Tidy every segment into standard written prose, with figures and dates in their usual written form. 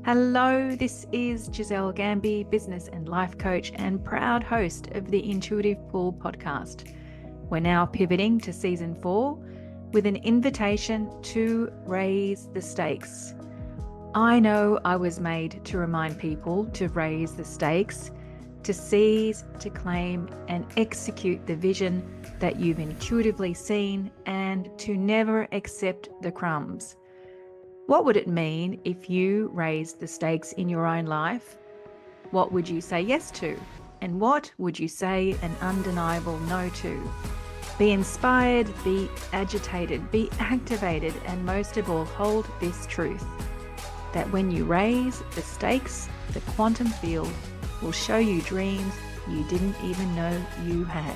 Hello, this is Giselle Gamby, business and life coach and proud host of the Intuitive Pull podcast. We're now pivoting to season 4 with an invitation to raise the stakes. I know I was made to remind people to raise the stakes, to seize, to claim, and execute the vision that you've intuitively seen, and to never accept the crumbs. What would it mean if you raised the stakes in your own life? What would you say yes to? And what would you say an undeniable no to? Be inspired, be agitated, be activated, and most of all, hold this truth, that when you raise the stakes, the quantum field will show you dreams you didn't even know you had.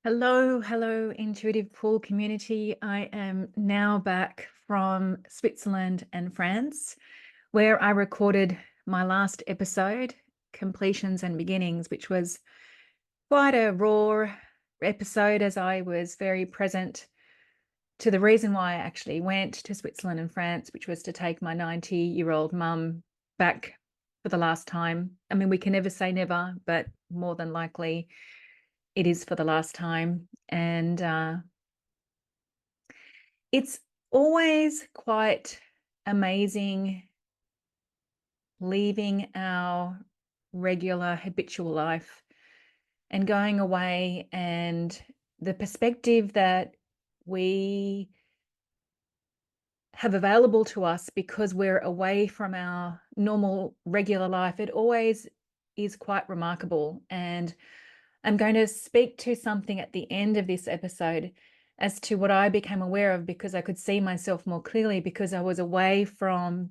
Hello, Intuitive Pull community. I am now back from Switzerland and France, where I recorded my last episode, Completions and Beginnings, which was quite a raw episode as I was very present to the reason why I actually went to Switzerland and France, which was to take my 90-year-old mum back for the last time. I mean, we can never say never, but more than likely it is for the last time. And it's always quite amazing leaving our regular habitual life and going away, and the perspective that we have available to us because we're away from our normal regular life. It always is quite remarkable. And I'm going to speak to something at the end of this episode as to what I became aware of, because I could see myself more clearly because I was away from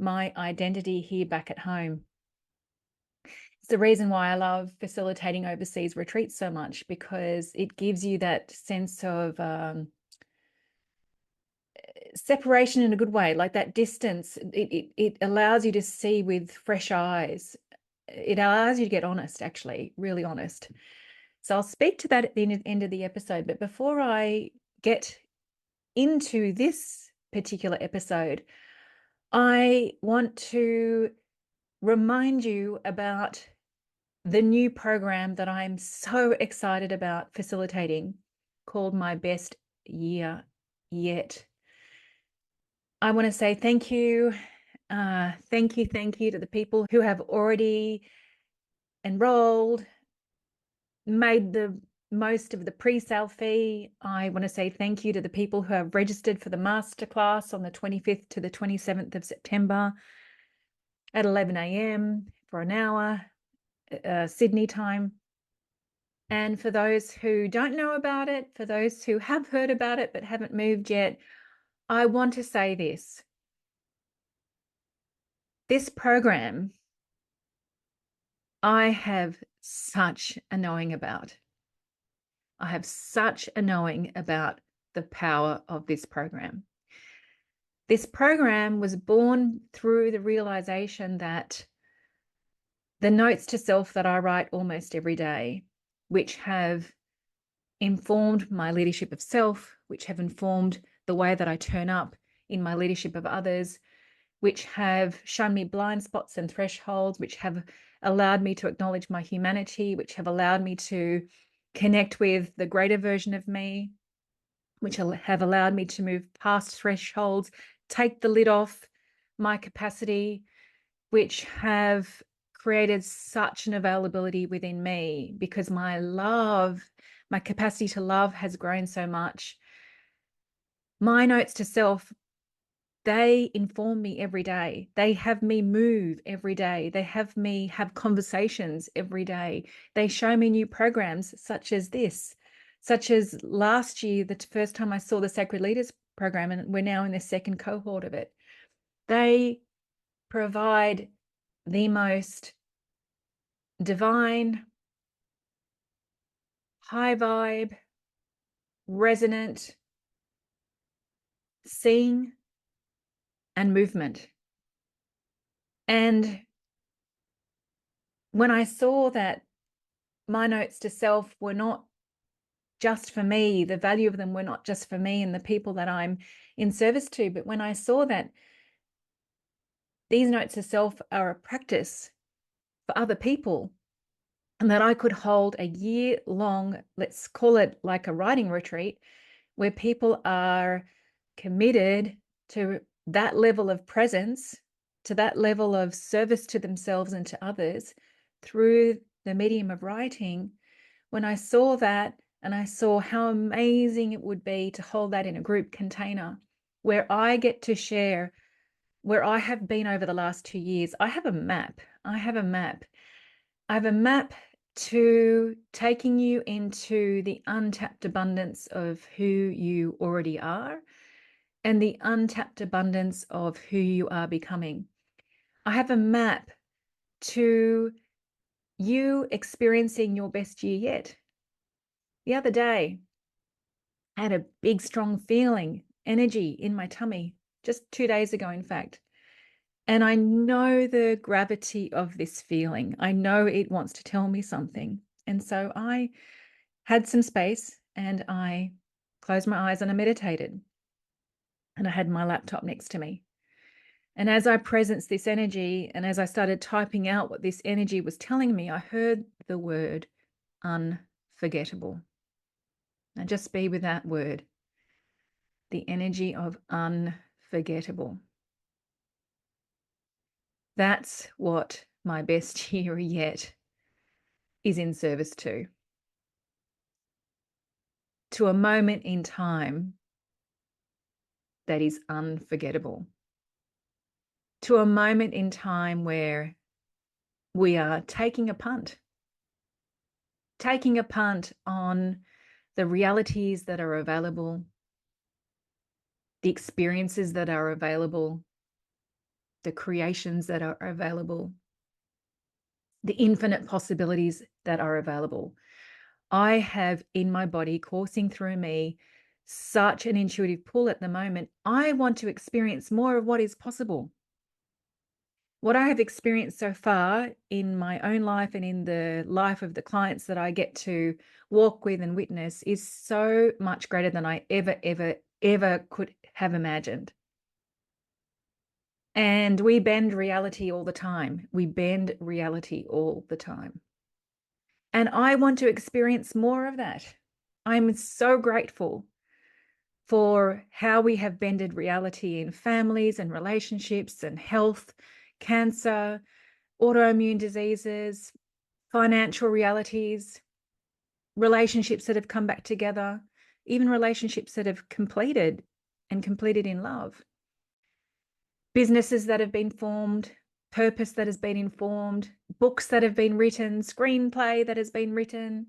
my identity here back at home. It's the reason why I love facilitating overseas retreats so much, because it gives you that sense of separation in a good way, like that distance. It allows you to see with fresh eyes. It allows you to get honest, actually, really honest. So I'll speak to that at the end of the episode. But before I get into this particular episode, I want to remind you about the new program that I'm so excited about facilitating, called My Best Year Yet. I want to say thank you. Thank you to the people who have already enrolled, made the most of the pre-sale fee. I want to say thank you to the people who have registered for the masterclass on the 25th to the 27th of September at 11 a.m. for an hour, Sydney time. And for those who don't know about it, for those who have heard about it but haven't moved yet, I want to say this. This program, I have such a knowing about. I have such a knowing about the power of this program. This program was born through the realization that the notes to self that I write almost every day, which have informed my leadership of self, which have informed the way that I turn up in my leadership of others, which have shown me blind spots and thresholds, which have allowed me to acknowledge my humanity, which have allowed me to connect with the greater version of me, which have allowed me to move past thresholds, take the lid off my capacity, which have created such an availability within me because my love, my capacity to love has grown so much. My notes to self, they inform me every day. They have me move every day. They have me have conversations every day. They show me new programs such as this, such as last year, the first time I saw the Sacred Leaders program, and we're now in the second cohort of it. They provide the most divine, high vibe, resonant seeing and movement. And when I saw that my notes to self were not just for me. The value of them were not just for me and the people that I'm in service to. But when I saw that these notes of self are a practice for other people, and that I could hold a year-long, let's call it like a writing retreat, where people are committed to that level of presence, to that level of service to themselves and to others through the medium of writing, when I saw that and I saw how amazing it would be to hold that in a group container where I get to share where I have been over the last 2 years. I have a map. I have a map to taking you into the untapped abundance of who you already are and the untapped abundance of who you are becoming. I have a map to you experiencing your best year yet. The other day, I had a big, strong feeling, energy in my tummy, just 2 days ago, in fact. And I know the gravity of this feeling. I know it wants to tell me something. And so I had some space and I closed my eyes and I meditated. And I had my laptop next to me. And as I presenced this energy and as I started typing out what this energy was telling me, I heard the word unforgettable. Now just be with that word, the energy of unforgettable. That's what my best year yet is in service to a moment in time that is unforgettable, to a moment in time where we are taking a punt on the realities that are available, the experiences that are available, the creations that are available, the infinite possibilities that are available. I have in my body, coursing through me, such an intuitive pull at the moment. I want to experience more of what is possible. What I have experienced so far in my own life and in the life of the clients that I get to walk with and witness is so much greater than I ever could have imagined. And we bend reality all the time. We bend reality all the time. And I want to experience more of that. I'm so grateful for how we have bended reality in families and relationships and health, cancer, autoimmune diseases, financial realities, relationships that have come back together, even relationships that have completed in love, businesses that have been formed, purpose that has been informed, books that have been written, screenplay that has been written.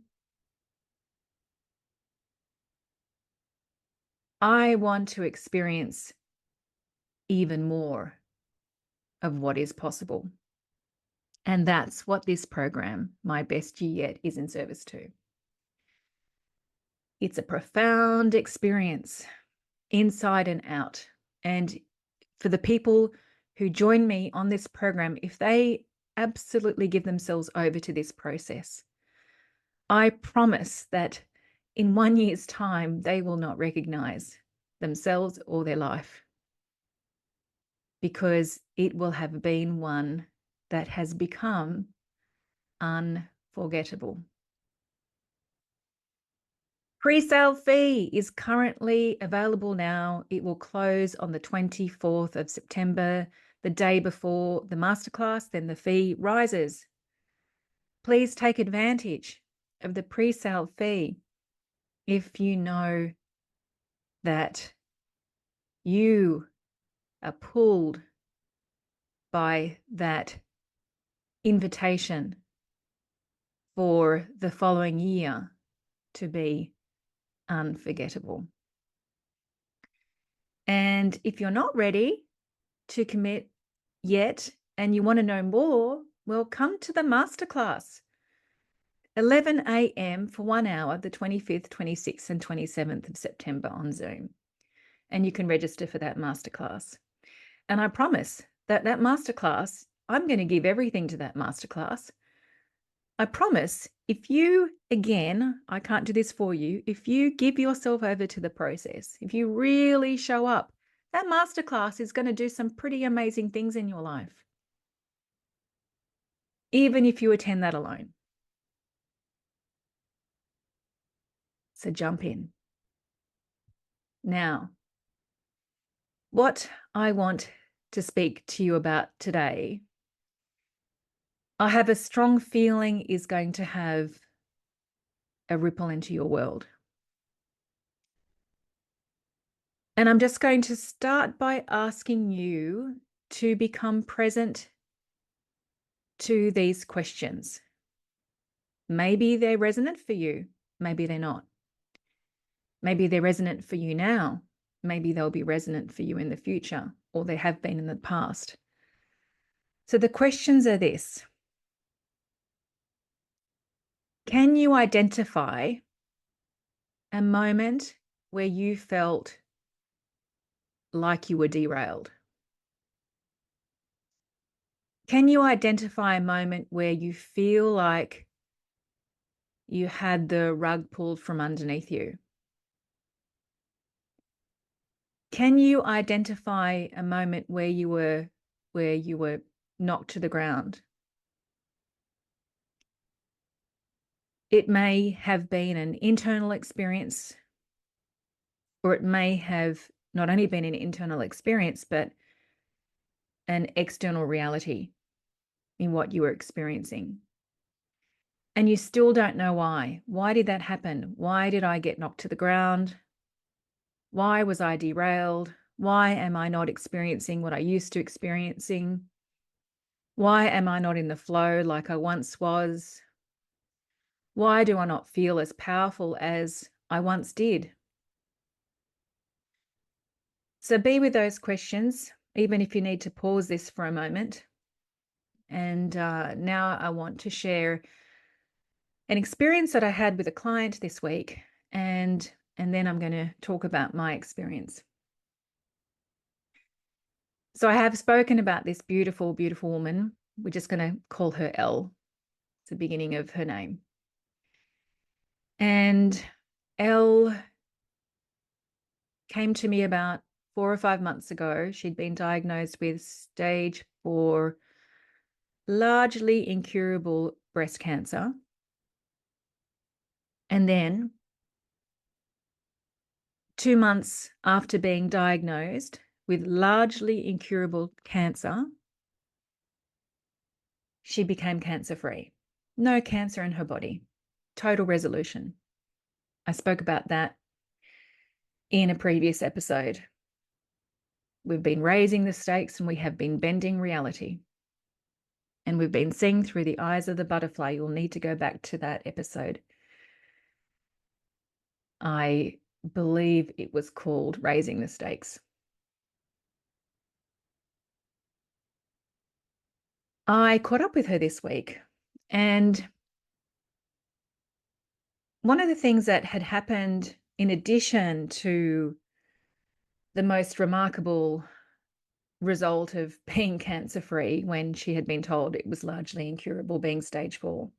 I want to experience even more of what is possible. And that's what this program, My Best Year Yet, is in service to. It's a profound experience, inside and out. And for the people who join me on this program, if they absolutely give themselves over to this process, I promise that in 1 year's time, they will not recognize themselves or their life, because it will have been one that has become unforgettable. Pre-sale fee is currently available now. It will close on the 24th of September, the day before the masterclass. Then the fee rises. Please take advantage of the pre-sale fee if you know that you are pulled by that invitation for the following year to be unforgettable. And if you're not ready to commit yet and you want to know more, well, come to the masterclass. 11 a.m. for 1 hour, the 25th, 26th, and 27th of September on Zoom. And you can register for that masterclass. And I promise that masterclass, I'm going to give everything to that masterclass. I promise, if you, again, I can't do this for you, if you give yourself over to the process, if you really show up, that masterclass is going to do some pretty amazing things in your life, even if you attend that alone. So jump in. Now, what I want to speak to you about today, I have a strong feeling is going to have a ripple into your world. And I'm just going to start by asking you to become present to these questions. Maybe they're resonant for you, maybe they're not. Maybe they're resonant for you now, maybe they'll be resonant for you in the future, or they have been in the past. So the questions are this. Can you identify a moment where you felt like you were derailed? Can you identify a moment where you feel like you had the rug pulled from underneath you? Can you identify a moment where you were knocked to the ground? It may have been an internal experience, or it may have not only been an internal experience, but an external reality in what you were experiencing. And you still don't know why. Why did that happen? Why did I get knocked to the ground? Why was I derailed? Why am I not experiencing what I used to experiencing? Why am I not in the flow like I once was? Why do I not feel as powerful as I once did? So be with those questions, even if you need to pause this for a moment. And now I want to share an experience that I had with a client this week, and then I'm going to talk about my experience. So I have spoken about this beautiful, beautiful woman. We're just going to call her Elle. It's the beginning of her name. And Elle came to me about 4 or 5 months ago. She'd been diagnosed with stage 4, largely incurable breast cancer. And then 2 months after being diagnosed with largely incurable cancer, she became cancer-free. No cancer in her body. Total resolution. I spoke about that in a previous episode. We've been raising the stakes and we have been bending reality. And we've been seeing through the eyes of the butterfly. You'll need to go back to that episode. I believe it was called Raising the Stakes. I caught up with her this week, and one of the things that had happened in addition to the most remarkable result of being cancer-free when she had been told it was largely incurable, being stage 4,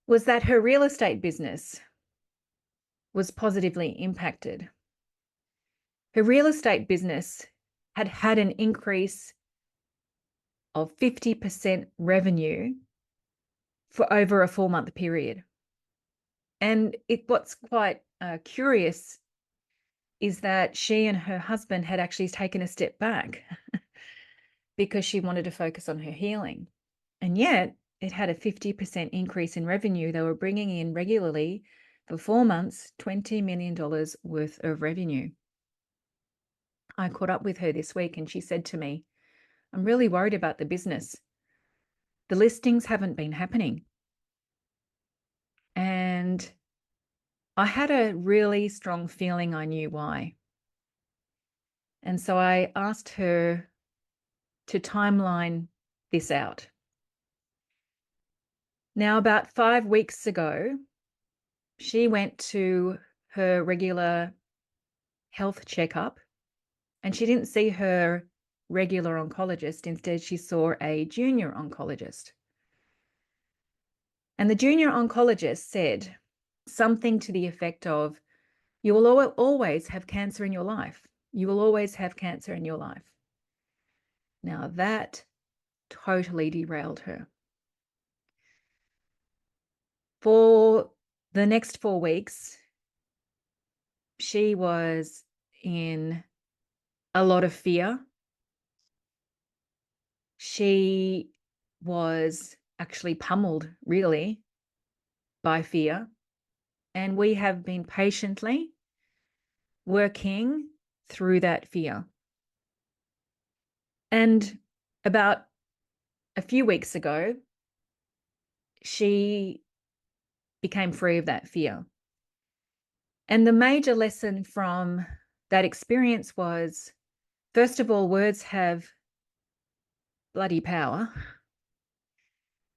was that her real estate business was positively impacted. Her real estate business had had an increase of 50% revenue for over a 4-month period. And what's quite curious is that she and her husband had actually taken a step back because she wanted to focus on her healing. And yet it had a 50% increase in revenue. They were bringing in regularly for 4 months, $20 million worth of revenue. I caught up with her this week and she said to me, I'm really worried about the business. The listings haven't been happening. And I had a really strong feeling I knew why. And so I asked her to timeline this out. Now, about 5 weeks ago, she went to her regular health checkup and she didn't see her regular oncologist. Instead, she saw a junior oncologist. And the junior oncologist said something to the effect of, you will always have cancer in your life. You will always have cancer in your life. Now that totally derailed her. For the next 4 weeks, she was in a lot of fear. She was actually pummeled, really, by fear. And we have been patiently working through that fear. And about a few weeks ago, she became free of that fear. And the major lesson from that experience was, first of all, words have bloody power.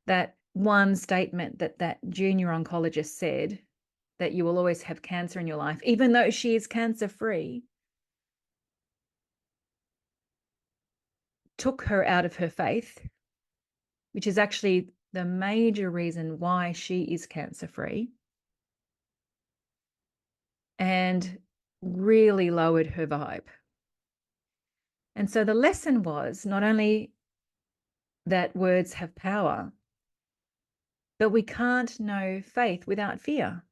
That one statement that junior oncologist said, that you will always have cancer in your life, even though she is cancer-free, took her out of her faith, which is actually the major reason why she is cancer-free, and really lowered her vibe. And so the lesson was not only that words have power, but we can't know faith without fear.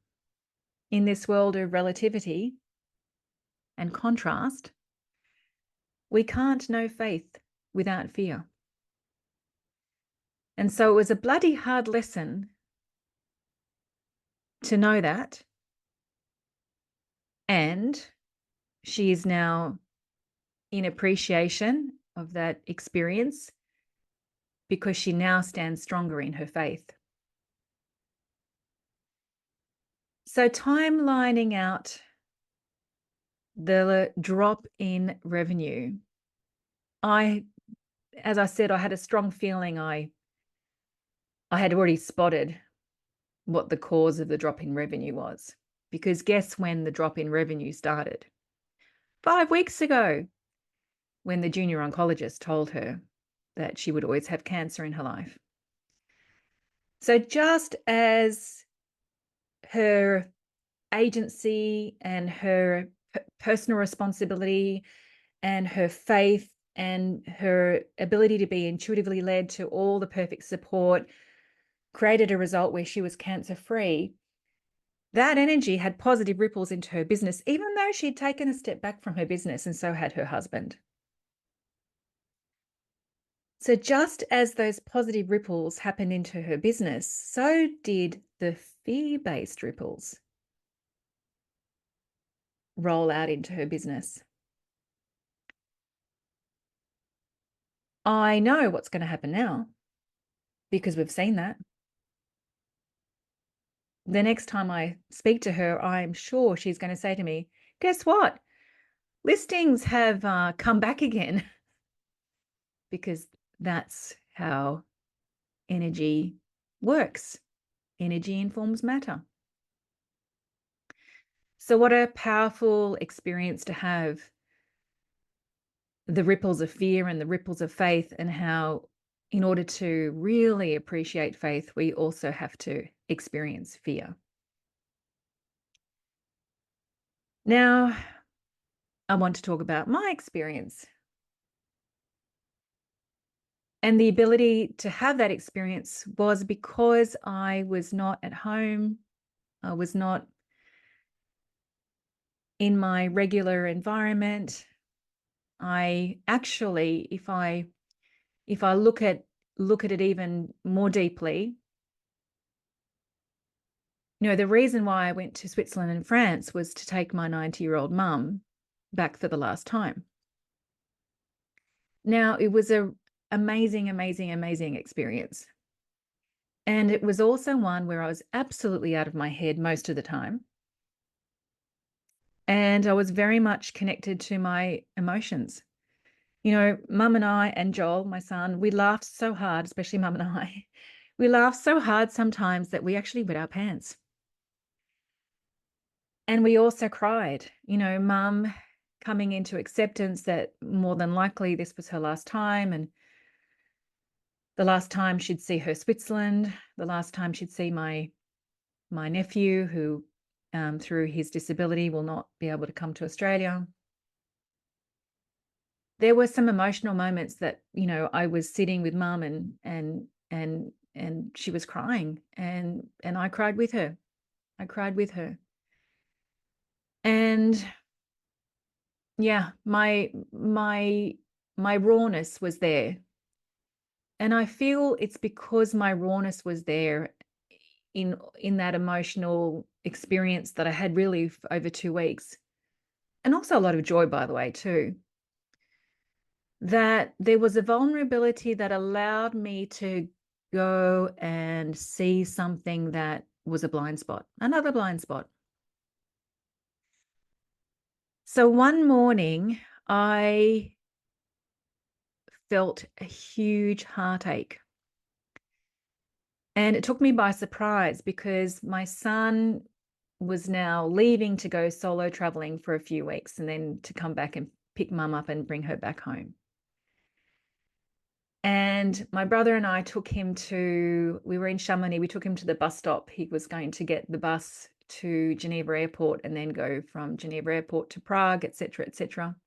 In this world of relativity and contrast, we can't know faith without fear. And so it was a bloody hard lesson to know that. And she is now in appreciation of that experience because she now stands stronger in her faith. So timelining out the drop in revenue, as I said, I had a strong feeling I had already spotted what the cause of the drop in revenue was, because guess when the drop in revenue started? 5 weeks ago, when the junior oncologist told her that she would always have cancer in her life. So just as her agency and her personal responsibility and her faith and her ability to be intuitively led to all the perfect support created a result where she was cancer-free, that energy had positive ripples into her business, even though she'd taken a step back from her business, and so had her husband. So just as those positive ripples happened into her business, so did the fear-based ripples roll out into her business. I know what's going to happen now because we've seen that. The next time I speak to her, I'm sure she's going to say to me, guess what? Listings have come back again, because that's how energy works. Energy informs matter. So what a powerful experience to have, the ripples of fear and the ripples of faith, and how in order to really appreciate faith, we also have to experience fear. Now, I want to talk about my experience. And the ability to have that experience was because I was not at home. I was not in my regular environment. I actually, if I look at it even more deeply, the reason why I went to Switzerland and France was to take my 90-year-old mum back for the last time. Now, it was an amazing, amazing, amazing experience. And it was also one where I was absolutely out of my head most of the time. And I was very much connected to my emotions. Mum and I and Joel, my son, we laughed so hard, especially Mum and I. We laughed so hard sometimes that we actually wet our pants. And we also cried. Mum coming into acceptance that more than likely this was her last time, and the last time she'd see her Switzerland, the last time she'd see my nephew, who through his disability will not be able to come to Australia. There were some emotional moments that, you know, I was sitting with mum and she was crying, and I cried with her. I cried with her. And yeah, my rawness was there. And I feel it's because my rawness was there in that emotional experience that I had really over 2 weeks, and also a lot of joy, by the way, too, that there was a vulnerability that allowed me to go and see something that was a blind spot, another blind spot. So one morning, I felt a huge heartache. And it took me by surprise because my son was now leaving to go solo traveling for a few weeks and then to come back and pick mum up and bring her back home. And my brother and I took him we were in Chamonix, we took him to the bus stop. He was going to get the bus to Geneva Airport and then go from Geneva Airport to Prague, etc., etc.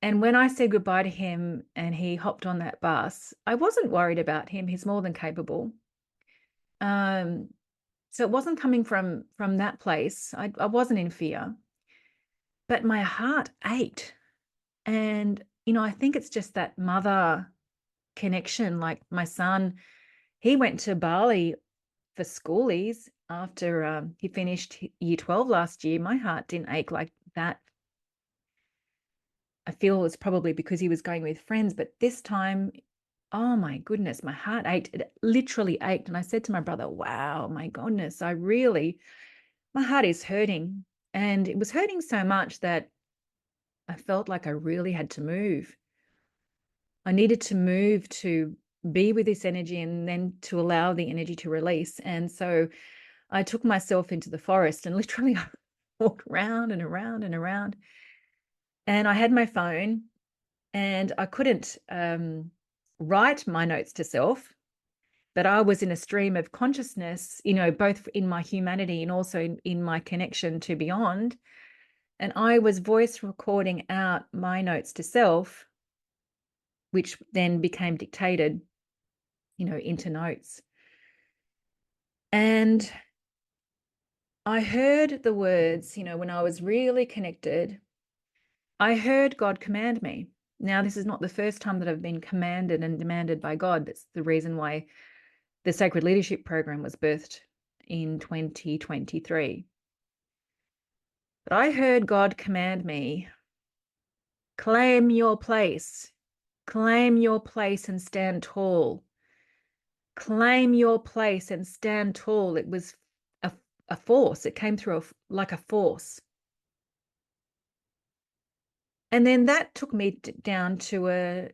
And when I said goodbye to him and he hopped on that bus, I wasn't worried about him. He's more than capable. So it wasn't coming from that place. I wasn't in fear, but my heart ached. And, you know, I think it's just that mother connection. Like my son, he went to Bali for schoolies after he finished year 12 last year. My heart didn't ache like that. I feel it's probably because he was going with friends, but this time, oh my goodness, my heart ached. It literally ached. And I said to my brother, wow, my goodness, my heart is hurting. And it was hurting so much that I felt like I really had to move. I needed to move to be with this energy and then to allow the energy to release. And so I took myself into the forest and literally walked around and around and around. And I had my phone and I couldn't write my notes to self, but I was in a stream of consciousness, you know, both in my humanity and also in my connection to beyond. And I was voice recording out my notes to self, which then became dictated, you know, into notes. And I heard the words, you know, when I was really connected, I heard God command me. Now, this is not the first time that I've been commanded and demanded by God. That's the reason why the Sacred Leadership Program was birthed in 2023. But I heard God command me, claim your place and stand tall. Claim your place and stand tall. It was a force. It came through like a force. And then that took me down to a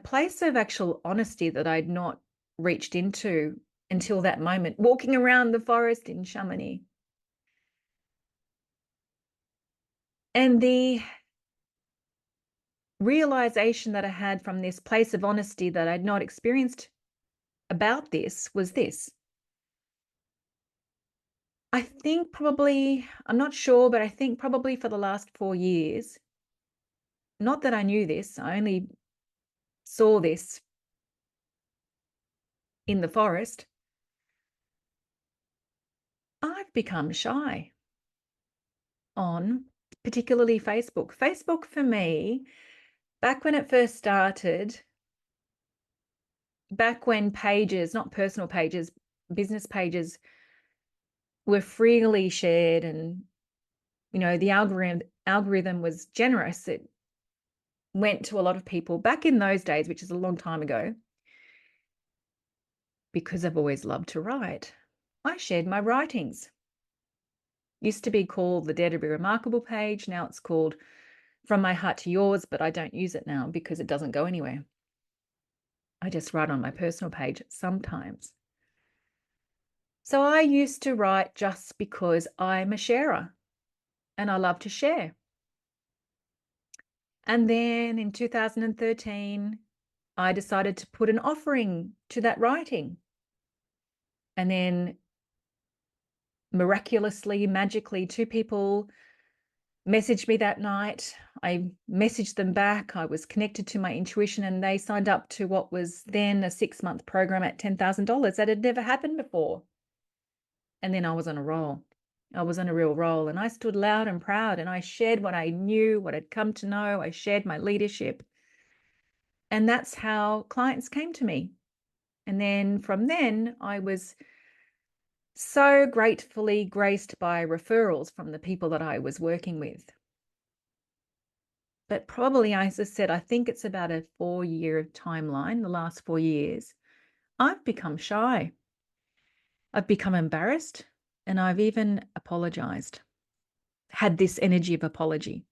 place of actual honesty that I'd not reached into until that moment, walking around the forest in Chamonix. And the realization that I had from this place of honesty that I'd not experienced about this was this. I think probably, I'm not sure, but I think probably for the last 4 years, not that I knew this, I only saw this in the forest, I've become shy on particularly Facebook. Facebook for me, back when it first started, back when pages, not personal pages, business pages were freely shared and, you know, the algorithm was generous. It went to a lot of people back in those days, which is a long time ago. Because I've always loved to write, I shared my writings. Used to be called the Dare to Be Remarkable page. Now it's called From My Heart to Yours, but I don't use it now because it doesn't go anywhere. I just write on my personal page sometimes. So I used to write just because I'm a sharer and I love to share. And then in 2013, I decided to put an offering to that writing. And then miraculously, magically, 2 people messaged me that night. I messaged them back. I was connected to my intuition, and they signed up to what was then a 6-month program at $10,000. That had never happened before. And then I was on a roll. I was on a real roll, and I stood loud and proud, and I shared what I knew, what I'd come to know. I shared my leadership. And that's how clients came to me. And then from then, I was so gratefully graced by referrals from the people that I was working with. But probably, as I said, I think it's about a 4-year timeline, the last 4 years. I've become shy. I've become embarrassed, and I've even apologized, had this energy of apology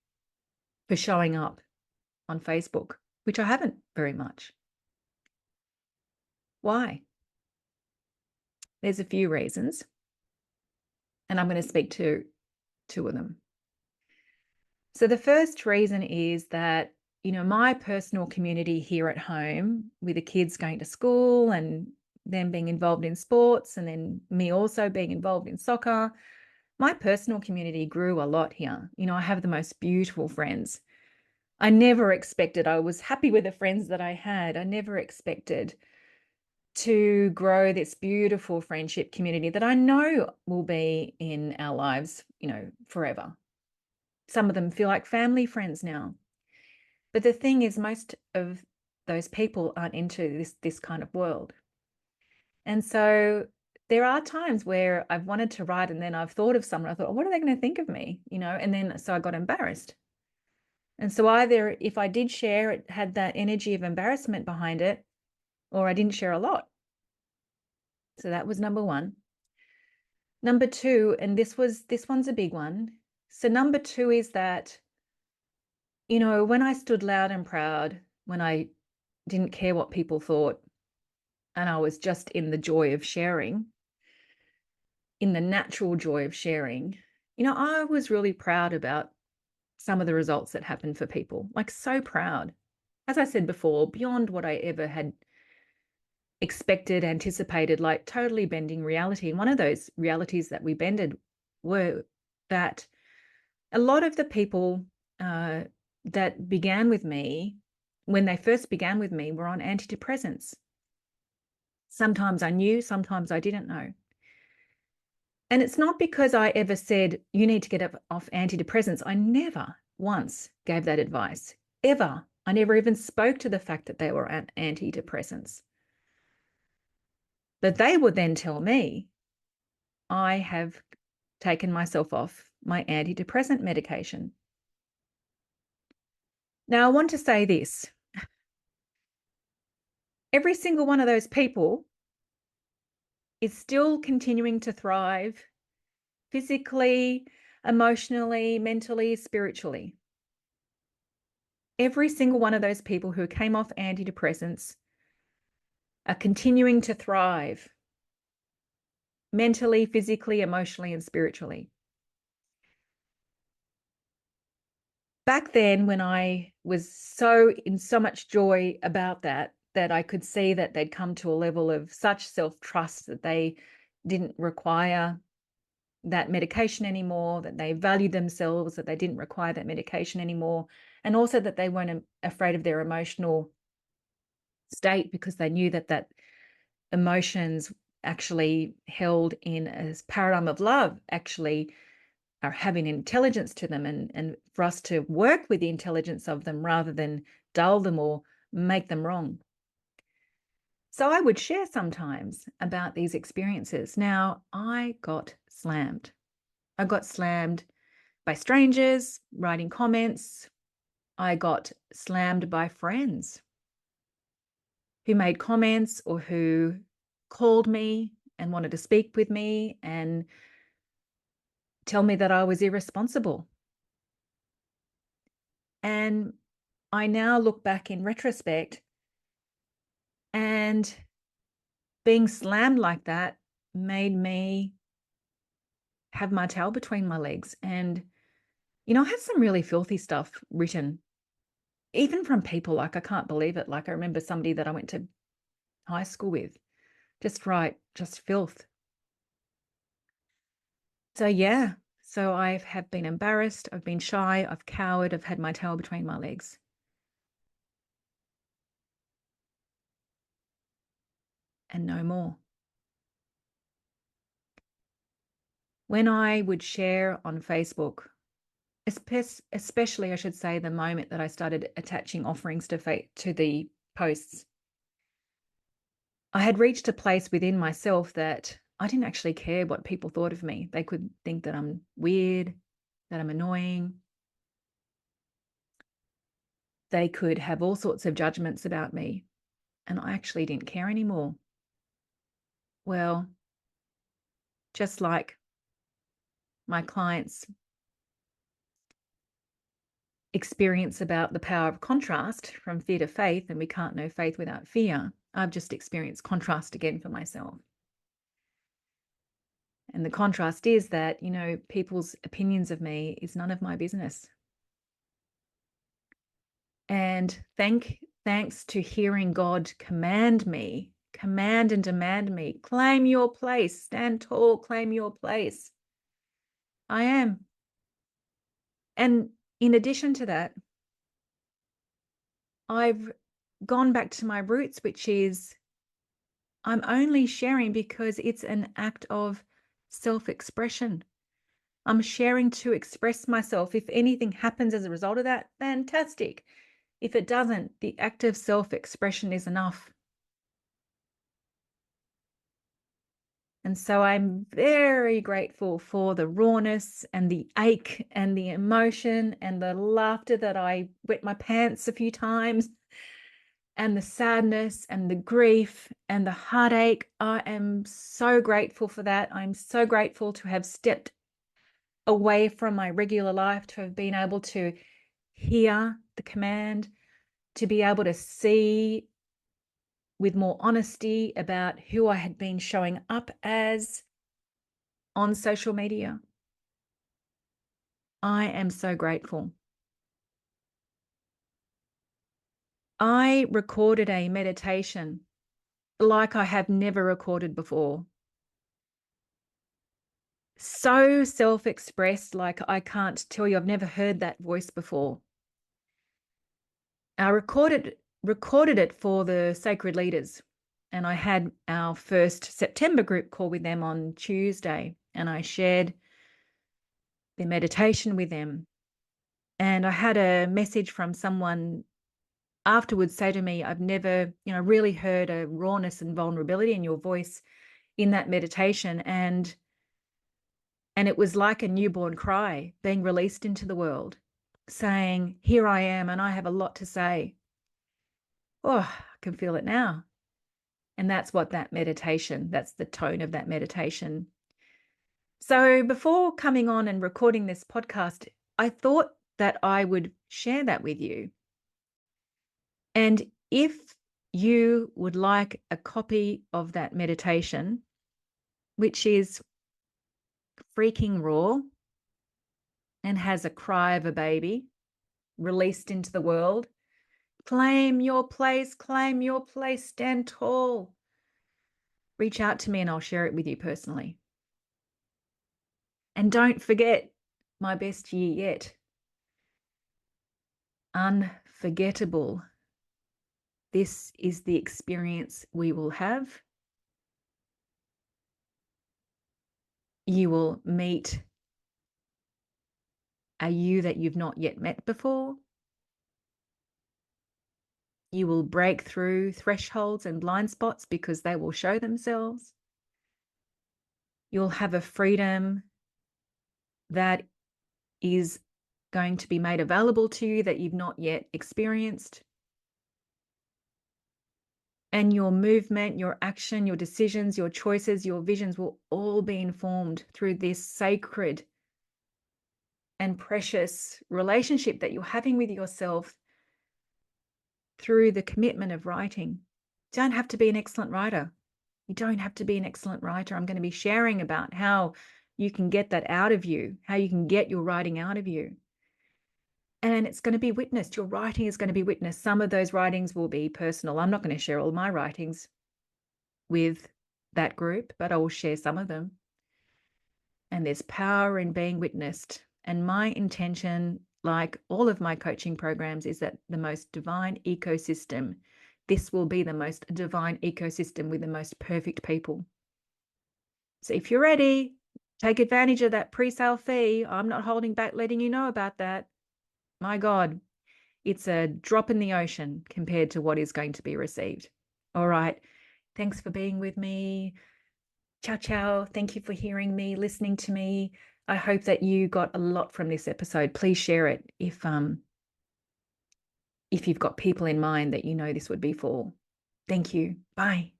for showing up on Facebook, which I haven't very much. Why? There's a few reasons, and I'm going to speak to 2 of them. So the first reason is that, my personal community here at home, with the kids going to school and them being involved in sports, and then me also being involved in soccer, my personal community grew a lot here. I have the most beautiful friends. I never expected, I was happy with the friends that I had. I never expected to grow this beautiful friendship community that I know will be in our lives, forever. Some of them feel like family friends now. But the thing is, most of those people aren't into this kind of world. And so there are times where I've wanted to write, and then I've thought of someone, I thought, oh, what are they going to think of me? And then so I got embarrassed. And so either if I did share, it had that energy of embarrassment behind it, or I didn't share a lot. So that was number one. Number two, and this one's a big one. So number two is that, when I stood loud and proud, when I didn't care what people thought, and I was just in the joy of sharing, in the natural joy of sharing, I was really proud about some of the results that happened for people, like so proud. As I said before, beyond what I ever had expected, anticipated, like totally bending reality. And one of those realities that we bended were that a lot of the people that began with me, when they first began with me, were on antidepressants. Sometimes I knew, sometimes I didn't know. And it's not because I ever said, you need to get off antidepressants. I never once gave that advice, ever. I never even spoke to the fact that they were on antidepressants. But they would then tell me, I have taken myself off my antidepressant medication. Now, I want to say this. Every single one of those people is still continuing to thrive physically, emotionally, mentally, spiritually. Every single one of those people who came off antidepressants are continuing to thrive mentally, physically, emotionally, and spiritually. Back then, when I was in so much joy about that I could see that they'd come to a level of such self-trust that they didn't require that medication anymore, that they valued themselves, that they didn't require that medication anymore, and also that they weren't afraid of their emotional state, because they knew that emotions actually held in a paradigm of love actually are having intelligence to them, and for us to work with the intelligence of them rather than dull them or make them wrong. So I would share sometimes about these experiences. Now, I got slammed. I got slammed by strangers writing comments. I got slammed by friends who made comments or who called me and wanted to speak with me and tell me that I was irresponsible. And I now look back in retrospect, and being slammed like that made me have my tail between my legs. And, I had some really filthy stuff written even from people, like, I can't believe it. Like, I remember somebody that I went to high school with, just just filth. So yeah, so I have been embarrassed, I've been shy, I've cowered, I've had my tail between my legs. And no more. When I would share on Facebook, especially I should say the moment that I started attaching offerings to the posts, I had reached a place within myself that I didn't actually care what people thought of me. They could think that I'm weird, that I'm annoying. They could have all sorts of judgments about me, and I actually didn't care anymore. Well, just like my clients experience about the power of contrast from fear to faith, and we can't know faith without fear, I've just experienced contrast again for myself. And the contrast is that, people's opinions of me is none of my business. And thanks to hearing God command and demand me, claim your place, stand tall, claim your place. I am. And in addition to that, I've gone back to my roots, which is I'm only sharing because it's an act of self-expression. I'm sharing to express myself. If anything happens as a result of that, fantastic. If it doesn't, the act of self-expression is enough. And so I'm very grateful for the rawness and the ache and the emotion and the laughter that I wet my pants a few times, and the sadness and the grief and the heartache. I am so grateful for that. I'm so grateful to have stepped away from my regular life, to have been able to hear the command, to be able to see with more honesty about who I had been showing up as on social media. I am so grateful. I recorded a meditation like I have never recorded before. So self-expressed, like I can't tell you, I've never heard that voice before. I recorded it for the sacred leaders, and I had our first September group call with them on Tuesday, and I shared the meditation with them. And I had a message from someone afterwards say to me, I've never, really heard a rawness and vulnerability in your voice in that meditation. And it was like a newborn cry being released into the world, saying, here I am, and I have a lot to say. Oh, I can feel it now. And that's what that's the tone of that meditation. So before coming on and recording this podcast, I thought that I would share that with you. And if you would like a copy of that meditation, which is freaking raw and has a cry of a baby released into the world, claim your place, stand tall. Reach out to me and I'll share it with you personally. And don't forget my best year yet. Unforgettable. This is the experience we will have. You will meet a you that you've not yet met before. You will break through thresholds and blind spots because they will show themselves. You'll have a freedom that is going to be made available to you that you've not yet experienced. And your movement, your action, your decisions, your choices, your visions will all be informed through this sacred and precious relationship that you're having with yourself through the commitment of writing. You don't have to be an excellent writer. You don't have to be an excellent writer. I'm going to be sharing about how you can get that out of you, how you can get your writing out of you. and it's going to be witnessed. Your writing is going to be witnessed. Some of those writings will be personal. I'm not going to share all my writings with that group, but I will share some of them. And there's power in being witnessed. And my intention, like all of my coaching programs, is that the most divine ecosystem, this will be the most divine ecosystem with the most perfect people. So if you're ready, take advantage of that pre-sale fee. I'm not holding back letting you know about that. My God, it's a drop in the ocean compared to what is going to be received. All right. Thanks for being with me. Ciao, ciao. Thank you for hearing me, listening to me. I hope that you got a lot from this episode. Please share it if you've got people in mind that you know this would be for. Thank you. Bye.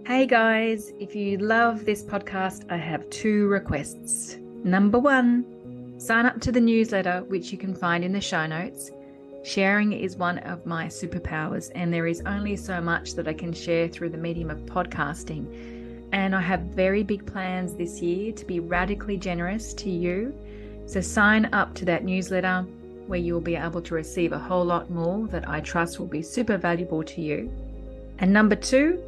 Hey guys, if you love this podcast, I have 2 requests. Number 1, sign up to the newsletter, which you can find in the show notes. Sharing is one of my superpowers, and there is only so much that I can share through the medium of podcasting. And I have very big plans this year to be radically generous to you. So sign up to that newsletter where you'll be able to receive a whole lot more that I trust will be super valuable to you. And number 2,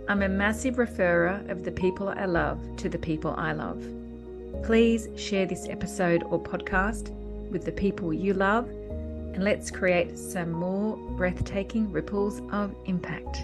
I'm a massive referrer of the people I love to the people I love. Please share this episode or podcast with the people you love, and let's create some more breathtaking ripples of impact.